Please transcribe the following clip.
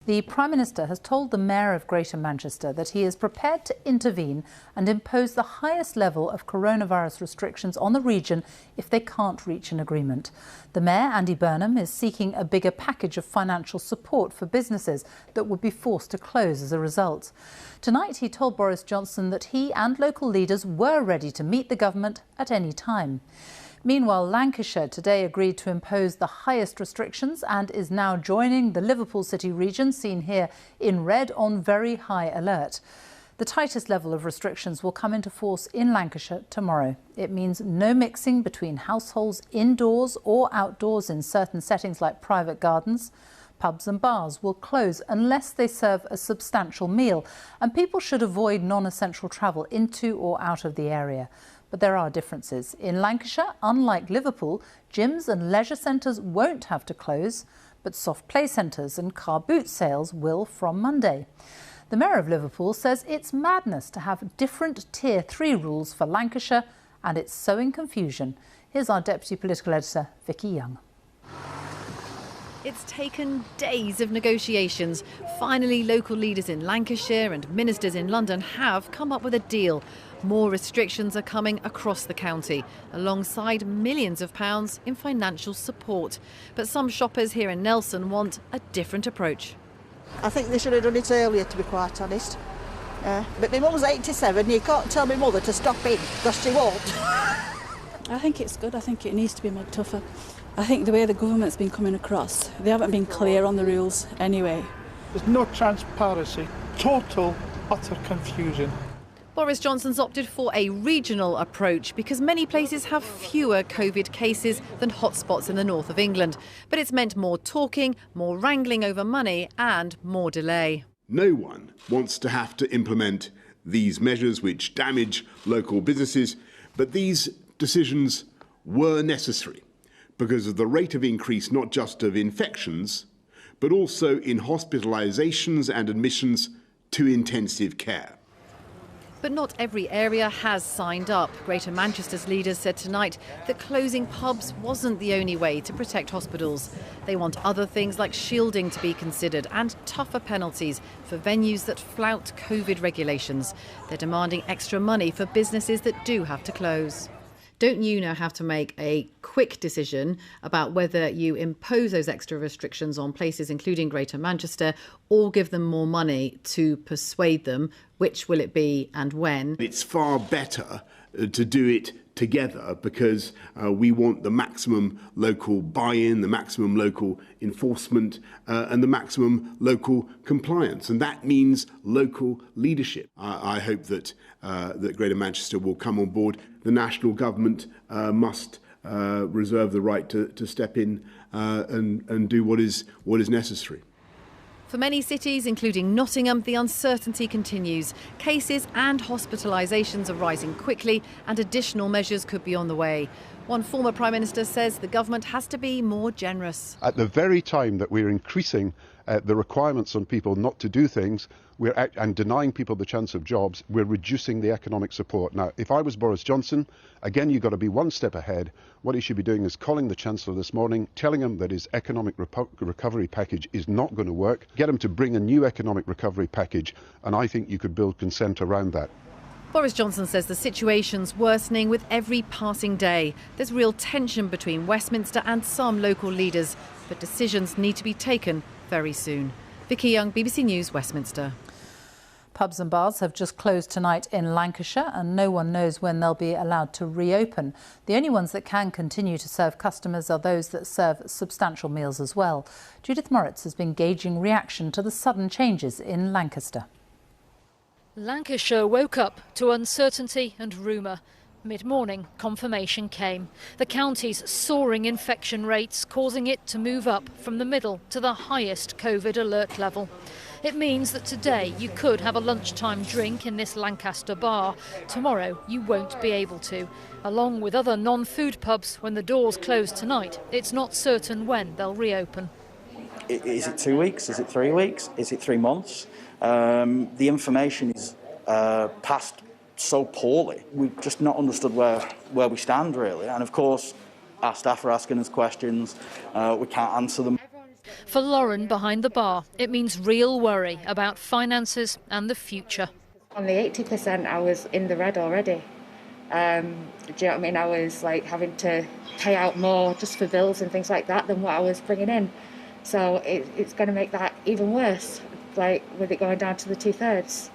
The Prime Minister has told the Mayor of Greater Manchester that he is prepared to intervene and impose the highest level of coronavirus restrictions on the region if they can't reach an agreement. The Mayor, Andy Burnham, is seeking a bigger package of financial support for businesses that would be forced to close as a result. Tonight, he told Boris Johnson that he and local leaders were ready to meet the government at any time. Meanwhile, Lancashire today agreed to impose the highest restrictions and is now joining the Liverpool City region, seen here in red, on very high alert. The tightest level of restrictions will come into force in Lancashire tomorrow. It means no mixing between households indoors or outdoors in certain settings like private gardens. Pubs and bars will close unless they serve a substantial meal, and people should avoid non-essential travel into or out of the area. But there are differences. In Lancashire, unlike Liverpool, gyms and leisure centres won't have to close, but soft play centres and car boot sales will from Monday. The Mayor of Liverpool says it's madness to have different Tier 3 rules for Lancashire, and it's sowing confusion. Here's our Deputy Political Editor, Vicky Young. It's taken days of negotiations. Finally, local leaders in Lancashire and ministers in London have come up with a deal. More restrictions are coming across the county, alongside millions of pounds in financial support. But some shoppers here in Nelson want a different approach. I think they should have done it earlier, to be quite honest. But my mum's 87, you can't tell my mother to stop in, because she won't. I think it's good. I think it needs to be made tougher. I think the way the government's been coming across, they haven't been clear on the rules anyway. There's no transparency, total, utter confusion. Boris Johnson's opted for a regional approach because many places have fewer COVID cases than hotspots in the north of England. But it's meant more talking, more wrangling over money and more delay. No one wants to have to implement these measures which damage local businesses, but these decisions were necessary because of the rate of increase not just of infections, but also in hospitalisations and admissions to intensive care. But not every area has signed up. Greater Manchester's leaders said tonight that closing pubs wasn't the only way to protect hospitals. They want other things like shielding to be considered and tougher penalties for venues that flout COVID regulations. They're demanding extra money for businesses that do have to close. Don't you now have to make a quick decision about whether you impose those extra restrictions on places including Greater Manchester or give them more money to persuade them? Which will it be and when? It's far better to do it together because we want the maximum local buy-in, the maximum local enforcement and the maximum local compliance. And that means local leadership. I hope that Greater Manchester will come on board. The national government must reserve the right to step in and do what is necessary. For many cities, including Nottingham, the uncertainty continues. Cases and hospitalisations are rising quickly and additional measures could be on the way. One former Prime Minister says the government has to be more generous. At the very time that we're increasing the requirements on people not to do things and denying people the chance of jobs, we're reducing the economic support. Now, if I was Boris Johnson, again, you've got to be one step ahead. What he should be doing is calling the Chancellor this morning, telling him that his economic recovery package is not going to work, get him to bring a new economic recovery package, and I think you could build consent around that. Boris Johnson says the situation's worsening with every passing day. There's real tension between Westminster and some local leaders, but decisions need to be taken very soon. Vicky Young, BBC News, Westminster. Pubs and bars have just closed tonight in Lancashire and no one knows when they'll be allowed to reopen. The only ones that can continue to serve customers are those that serve substantial meals as well. Judith Moritz has been gauging reaction to the sudden changes in Lancaster. Lancashire woke up to uncertainty and rumour. Mid-morning, confirmation came. The county's soaring infection rates causing it to move up from the middle to the highest COVID alert level. It means that today you could have a lunchtime drink in this Lancaster bar. Tomorrow you won't be able to. Along with other non-food pubs, when the doors close tonight, it's not certain when they'll reopen. Is it 2 weeks? Is it 3 weeks? Is it 3 months? The information is passed so poorly. We've just not understood where we stand, really. And of course, our staff are asking us questions. We can't answer them. For Lauren behind the bar, it means real worry about finances and the future. On the 80%, I was in the red already. Do you know what I mean? I was like having to pay out more just for bills and things like that than what I was bringing in. So it's going to make that even worse, like with it going down to the 2/3.